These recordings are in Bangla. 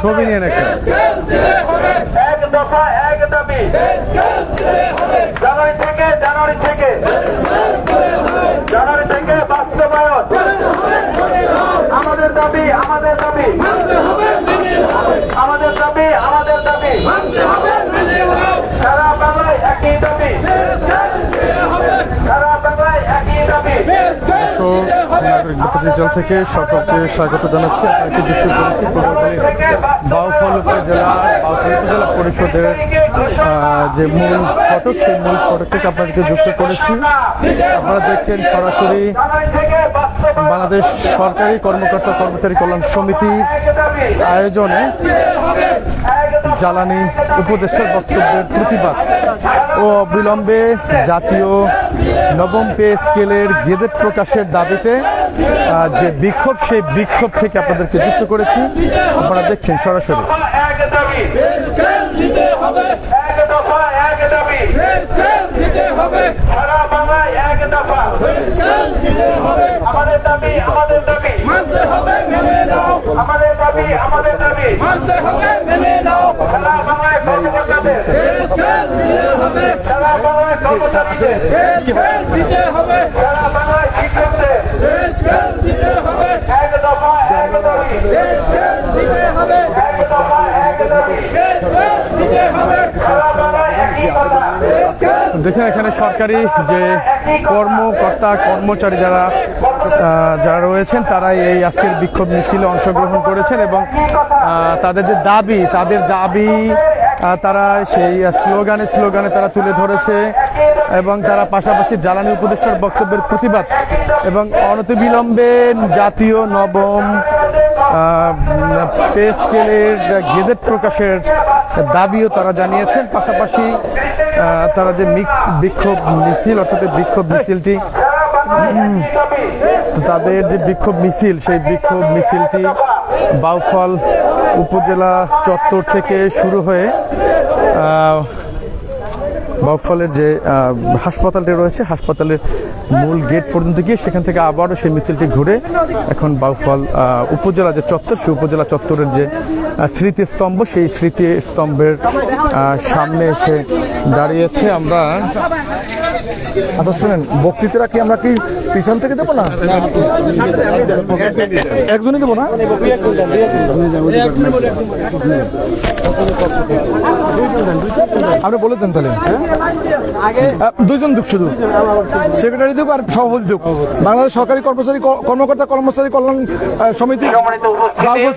ছবি নিয়ে একটা এক দফা এক দাবি জানুয়ারি থেকে বাস্তবায়ন। আমাদের দাবি সারা বাংলায় একই দাবি, নাগরিক ডিজিটাল থেকে সকলকে স্বাগত জানাচ্ছি। আপনাকে যুক্ত করেছি বাউফল উপজেলা পরিষদের যে মূল ফটক, সেই মূল ফটক থেকে আপনাদেরকে যুক্ত করেছি। আপনারা দেখছেন সরাসরি বাংলাদেশ সরকারি কর্মকর্তা কর্মচারী কল্যাণ সমিতির আয়োজনে জ্বালানি উপদেষ্টার বক্তব্যের প্রতিবাদ ও অবিলম্বে জাতীয় নবম পে স্কেলের গেজেট প্রকাশের দাবিতে যে বিক্ষোভ, সেই বিক্ষোভ থেকে আপনাদেরকে যুক্ত করেছি। আপনারা দেখছেন সরাসরি দেখেন এখানে সরকারি যে কর্মকর্তা কর্মচারী যারা রয়েছেন তারাই এই আজকের বিক্ষোভ মিছিলে অংশগ্রহণ করেছেন এবং তাদের দাবি তারা সেই স্লোগানে তারা তুলে ধরেছে এবং তারা পাশাপাশি জ্বালানি উপদেষ্টার বক্তব্যের প্রতিবাদ এবং অনতিবিলম্বে জাতীয় নবম পে স্কেলের গেজেট প্রকাশের দাবিও তারা জানিয়েছেন। পাশাপাশি তারা যে বিক্ষোভ মিছিল, অর্থাৎ বিক্ষোভ মিছিলটি, তাদের যে বিক্ষোভ মিছিল, সেই বিক্ষোভ মিছিলটি বাউফল উপজেলা চত্বর থেকে শুরু হয়ে বাউফলের যে হাসপাতালটি রয়েছে, হাসপাতালের মূল গেট পর্যন্ত গিয়ে সেখান থেকে আবারও সেই মিছিলটি ঘুরে এখন বাউফল উপজেলা যে চত্বর, সেই উপজেলা চত্বরের যে স্মৃতিস্তম্ভ, সেই স্মৃতিস্তম্ভের সামনে এসে দাঁড়িয়েছে। আমরা আচ্ছা শুনেন, বক্তৃতারা কি আমরা কি পিছন থেকে দেবো না, একজনই দেবো না? আপনি বলে দেন তাহলে দুইজন দুঃখ, শুধু সেক্রেটারি দেব আর সভাপতি দেব। বাংলাদেশ সরকারি কর্মকর্তা কর্মচারী কল্যাণ সমিতি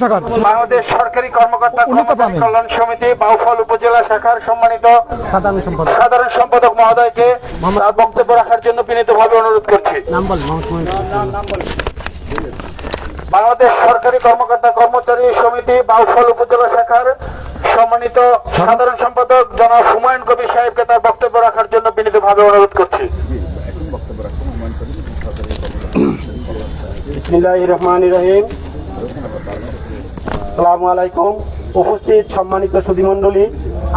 শাখার বাংলাদেশ সরকারি কর্মকর্তা কল্যাণ সমিতি বাউফল উপজেলা শাখার সম্মানিত সাধারণ সম্পাদক মহোদয়কে তার বক্তব্য রাখার জন্য বিনীতভাবে অনুরোধ করছি। বাংলাদেশ সরকারি কর্মকর্তা কর্মচারী সমিতি বাউফল উপজেলা শাখার সম্মানিত সাধারণ সম্পাদক জনাব হুমায়ুন কবির সাহেবকে তার বক্তব্য রাখার জন্য বিনীতভাবে অনুরোধ করছি। বিসমিল্লাহির রহমানির রহিম। আসসালামু আলাইকুম। উপস্থিত সম্মানিত সুধীমণ্ডলী,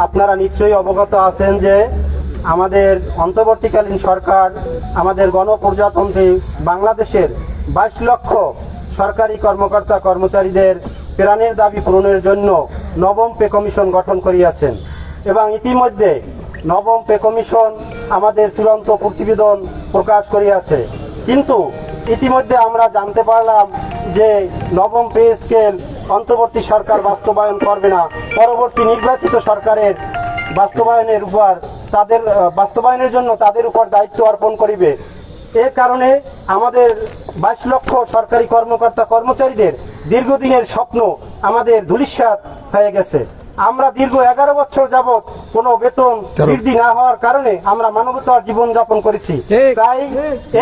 আপনারা নিশ্চয়ই অবগত আছেন যে আমাদের অন্তর্বর্তীকালীন সরকার আমাদের গণপ্রজাতন্ত্রী বাংলাদেশের 22 লক্ষ সরকারি কর্মকর্তা কর্মচারীদের প্রাণের দাবি পূরণের জন্য নবম পে কমিশন গঠন করিয়াছেন এবং ইতিমধ্যে নবম পে কমিশন আমাদের চূড়ান্ত প্রতিবেদন প্রকাশ করিয়াছে। কিন্তু ইতিমধ্যে আমরা জানতে পারলাম যে নবম পে স্কেল অন্তর্বর্তী সরকার বাস্তবায়ন করবে না, পরবর্তী নির্বাচিত সরকারের বাস্তবায়নের জন্য তাদের উপর দায়িত্ব অর্পণ করিবে। এ কারণে আমাদের 22 লক্ষ সরকারি কর্মকর্তা কর্মচারীদের দীর্ঘদিনের স্বপ্ন আমাদের ধূলিসাৎ হয়ে গেছে। আমরা দীর্ঘ 11 বছর যাবৎ কোনো বেতন বৃদ্ধি না হওয়ার কারণে আমরা মানবতার জীবন যাপন করেছি। তাই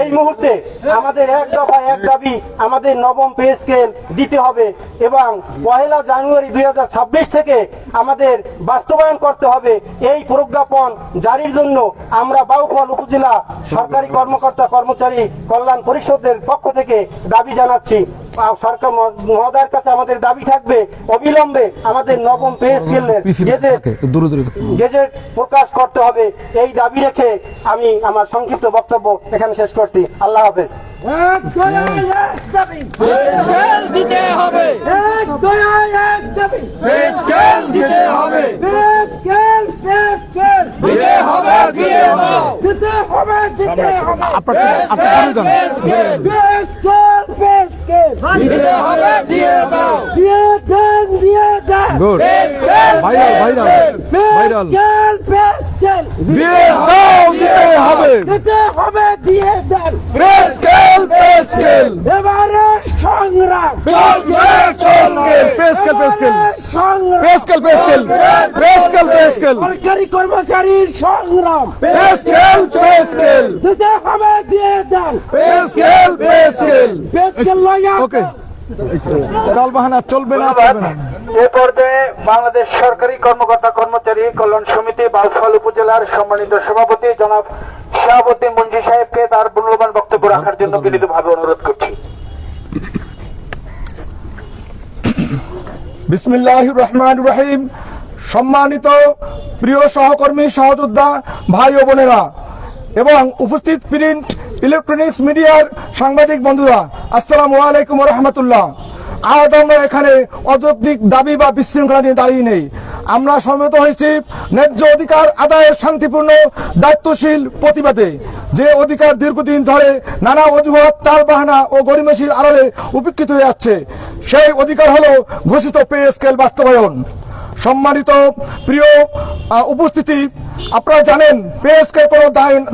এই মুহূর্তে আমাদের এক দফা এক দাবি, আমাদের নবম পে স্কেল দিতে হবে এবং 1 জানুয়ারি 2026 থেকে আমাদের বাস্তবায়ন করতে হবে। এই প্রজ্ঞাপন জারির জন্য আমরা বাউফল উপজেলা সরকারি কর্মকর্তা কর্মচারী কল্যাণ পরিষদের পক্ষ থেকে দাবি জানাচ্ছি। সরকার মহোদয়ের কাছে আমাদের দাবি থাকবে অবিলম্বে আমাদের নবম পে স্কেলের গেজেট প্রকাশ করতে হবে। এই দাবি রেখে আমি আমার সংক্ষিপ্ত বক্তব্য এখানে শেষ করছি। আল্লাহ হাফেজ। এক দয়ায় এক দাবি, স্কেল দিতে হবে, এক দয়ায় এক দাবি, স্কেল দিতে হবে, স্কেল স্কেল দিতে হবে, দিয়ে দাও। দিতে হবে দিতে হবে, আপনার জান স্কেল স্কেল দিতে হবে, দিয়ে দাও। দিয়ে দেন দিয়ে দেন, good scale viral viral scale দিয়ে দাও, দিতে হবে। দিতে হবে দিয়ে দেন। স্কেল স্কেল এবারে সংগ্রাম চলছে চলছে। পেস্কেল সংগ্রাম স্কেল স্কেল স্কেল স্কেল সরকারি কর্মচারীর সংগ্রাম স্কেল স্কেল দিতে হবে দিয়ে দেন। Scale scale. স্কেল লয়া ওকে তালবাহানা চলবে না এ পর্যায়ে বাংলাদেশ সরকারি কর্মকর্তা কর্মচারী কল্যাণ সমিতি বাউফল উপজেলার সম্মানিত সভাপতি জনাব শাহাবুদ্দিন মুন্সি সাহেবকে তার মূল্যবান বক্তব্য রাখার জন্য বিনীতভাবে অনুরোধ করছি। বিসমিল্লাহির রহমানির রহিম। সম্মানিত প্রিয় সহকর্মী সহযোদ্ধা ভাই ও বোনেরা এবং উপস্থিত প্রিন্ট ইলেকট্রনিক্স মিডিয়ার সাংবাদিক বন্ধুরা, আসসালামু আলাইকুম ওয়া রাহমাতুল্লাহ। আজ আমরা এখানে অযৌক্তিক দাবি বা বিশৃঙ্খলা নিয়ে দাঁড়িয়ে নেই। আমরা সমবেত হয়েছি ন্যায্য অধিকার আদায়ের শান্তিপূর্ণ দায়িত্বশীল প্রতিবাদে। যে অধিকার দীর্ঘদিন ধরে নানা অজুহাত টালবাহানা ও গরিমসির আড়ালে উপেক্ষিত হয়ে যাচ্ছে, সেই অধিকার হলো ঘোষিত পে স্কেল বাস্তবায়ন। সম্মানিত প্রিয় উপস্থিতি, আপনারা জানেন পে স্কেল কোনো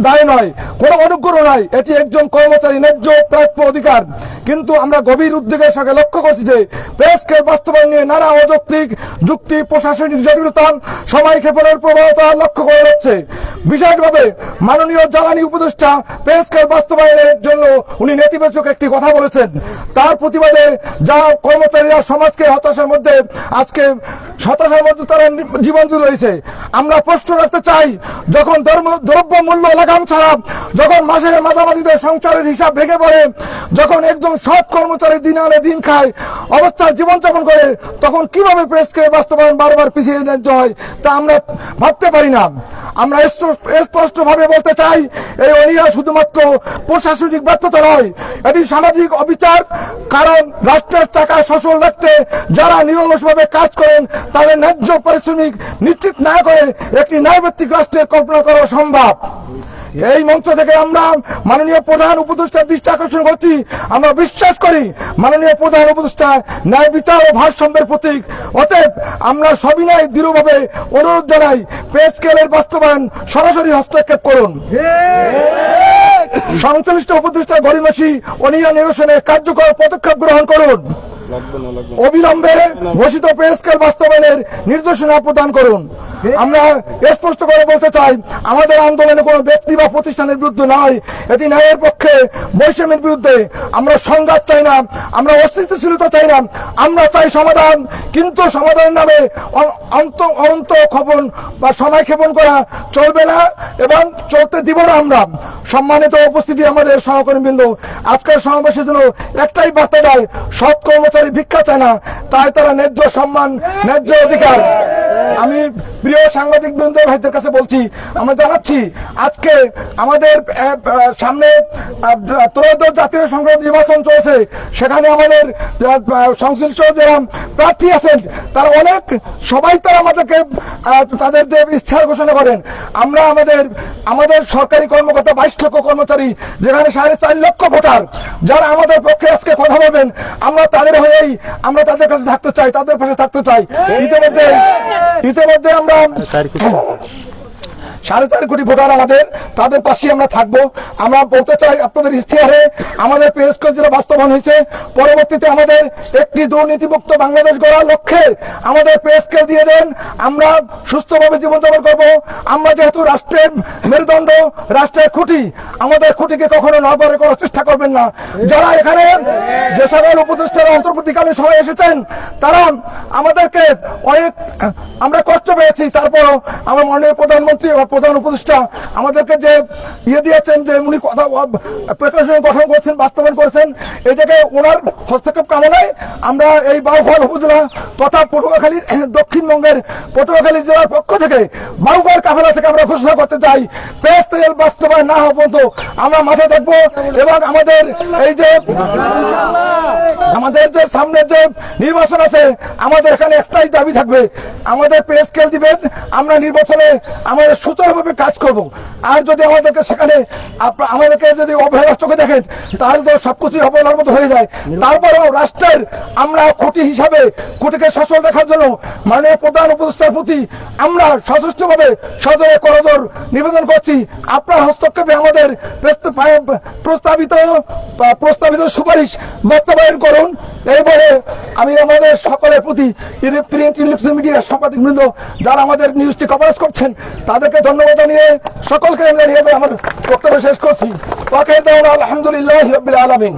দায় নয়, কোনো অনুগ্রহ নয়, এটি একজন কর্মচারী ন্যায্য প্রাপ্য অধিকার। কিন্তু আমরা গভীর উদ্বেগের সঙ্গে লক্ষ্য করছি যে পে স্কেল বাস্তবায়ন নিয়ে নানা অযৌক্তিক যুক্তি, প্রশাসনিক জটিলতা, সময় ক্ষেপণের প্রবণতা লক্ষ্য করা যাচ্ছে। বিশেষভাবে মাননীয় জ্বালানি উপদেষ্টা পে স্কেল বাস্তবায়নের জন্য উনি নেতিবাচক একটি কথা বলেছেন। তার প্রতিবাদে যা কর্মচারীরা সমাজকে হতাশার মধ্যে তারা জীবন রয়েছে, আমরা প্রশ্ন রাখতে চাই, যখন দ্রব্য মূল্য লাগাম ছাড়া, যখন মাসের মাঝামাঝিতে সংসারের হিসাব ভেঙে পড়ে, যখন একজন সৎ কর্মচারী দিন আনে দিন খায় অবস্থায় জীবনযাপন করে, তখন কিভাবে পে স্কেল বাস্তবায়ন বারবার পিছিয়ে ন্যায্য হয় তা আমরা ভাবতে পারি না। আমরা স্পষ্টভাবে বলতে চাই, এই অনীহা শুধুমাত্র প্রশাসনিক ব্যর্থতা নয়, এটি সামাজিক অবিচার। কারণ রাষ্ট্রের চাকা সচল রাখতে যারা নিরলসভাবে কাজ করেন তাদের ন্যায্য পারিশ্রমিক নিশ্চিত না করে একটি ন্যায়ভিত্তিক রাষ্ট্রের কল্পনা করা সম্ভব। এই মঞ্চ থেকে আমরা মাননীয় প্রধান উপদেষ্টার দৃষ্টি আকর্ষণ করছি। আমরা বিশ্বাস করি মাননীয় প্রধান উপদেষ্টা ন্যায় বিচার ও ভারসাম্যের প্রতীক। অতএব আমরা সবিনয় দৃঢ়ভাবে অনুরোধ জানাই, পে স্কেলের বাস্তবায়ন সরাসরি হস্তক্ষেপ করুন। সংশ্লিষ্ট উপদেষ্টা গরিমসি অনিয়ম নিরসনে কার্যকর পদক্ষেপ গ্রহণ করুন। অবিলম্বে ঘোষিত পে স্কেল বাস্তবায়নের নির্দেশনা প্রদান করুন। আমরা স্পষ্ট করে বলতে চাই, আমাদের আন্দোলনে কোনো ব্যক্তি বা প্রতিষ্ঠানের বিরুদ্ধে নয়, এটি ন্যায়ের পক্ষে, বৈষম্যের বিরুদ্ধে। আমরা সংঘাত চাই না, আমরা অস্থিতিশীলতা চাই না, আমরা চাই সমাধান। কিন্তু সমাধানের নামে অনন্ত ক্ষেপণ বা সময় ক্ষেপণ করা চলবে না এবং চলতে দিব না আমরা। সম্মানিত উপস্থিতি, আমাদের সহকর্মীবৃন্দ, আজকের সমাবেশের জন্য একটাই বার্তা দেয়, সৎ কর্মচারী ভিক্ষা চায় না, তাই তারা ন্যায্য সম্মান, ন্যায্য অধিকার। আমি প্রিয় সাংবাদিক বৃন্দ ভাইদের কাছে বলছি, আমরা জানাচ্ছি আজকে আমাদের সামনে ত্রয়োদশ জাতীয় সংসদ নির্বাচন চলছে। সেখানে আমাদের সংশ্লিষ্ট যারা প্রার্থী আছেন তারা সবাই তারা আমাদেরকে তাদের যে ইচ্ছার ঘোষণা করেন। আমরা আমাদের সরকারি কর্মকর্তা 22 লক্ষ কর্মচারী, যেখানে 4.5 লক্ষ ভোটার যারা আমাদের পক্ষে আজকে কথা বলবেন, আমরা তাদের হয়েই আমরা তাদের কাছে থাকতে চাই, তাদের পাশে থাকতে চাই। ইতিমধ্যে আমরা 4.5 কোটি ভোটার আমাদের, তাদের পাশে আমরা থাকবো। আমরা বলতে চাই, আপনাদের ইশতেহারে আমাদের পে স্কেল যেটা বাস্তবায়ন হয়েছে, পরবর্তীতে আমাদের একটি দুর্নীতিমুক্ত বাংলাদেশ গড়ার লক্ষ্যে আমাদের পে স্কেল দিয়ে দেন। আমরা সুস্থভাবে জীবনযাপন করবো। আমরা যেহেতু রাষ্ট্রের মেরুদণ্ড, রাষ্ট্রের খুঁটি, আমাদের খুঁটিকে কখনো নড়বড়ে করার চেষ্টা করবেন না। যারা এখানে যে সকল উপদেষ্টারা অন্তর্বর্তীকালীন সময় এসেছেন, তারা আমাদেরকে আমরা কষ্ট পেয়েছি, তারপরও আমার মাননীয় প্রধানমন্ত্রী প্রধান উপদেষ্টা আমাদেরকে যে দিয়েছেন, যে উনি কথা প্রেক্ষাপট গঠন করছেন, বাস্তবায়ন করেছেন, এটাকে ওনার হস্তক্ষেপ কামনায় আমরা এই বাউফল উপজেলা তথা পটুয়াখালী দক্ষিণবঙ্গের পটুয়াখালী জেলার পক্ষ থেকে বাউফল কাফেলা থেকে আমরা ঘোষণা করতে চাই, পেঁয়াজ তেল বাস্তবায়ন না হওয়া পর্যন্ত আমরা মাথায় থাকবো। এবং আমাদের এই যে সামনের যে নির্বাচন আছে, আমাদের এখানে একটাই দাবি থাকবে, আমাদের পে স্কেল দিবেন, আমরা নির্বাচনে আমাদের সুচারুভাবে কাজ করব। আর যদি আমাদেরকে সেখানে আমাদেরকে যদি অবহেলার চোখে দেখেন, তাহলে তো সবকিছু অবহেলার মতো হয়ে যায়। তারপরেও রাষ্ট্রের আমরা খুঁটি হিসাবে খুঁটিকে সচল রাখার জন্য মাননীয় প্রধান উপদেষ্টার প্রতি আমরা সশস্ত্রভাবে সজোরে করজোর নিবেদন করছি, আপনার হস্তক্ষেপে আমাদের প্রস্তাবিত সুপারিশ বাস্তবায়ন করুন। এরপরে আমি আমাদের সকলের প্রতি মিডিয়া সাংবাদিক বৃন্দ যারা আমাদের নিউজটি কভারেজ করছেন তাদেরকে ধন্যবাদ জানিয়ে সকলকে জানিয়ে আমার বক্তব্য শেষ করছি। আলহামদুলিল্লাহ রাব্বিল আলামিন।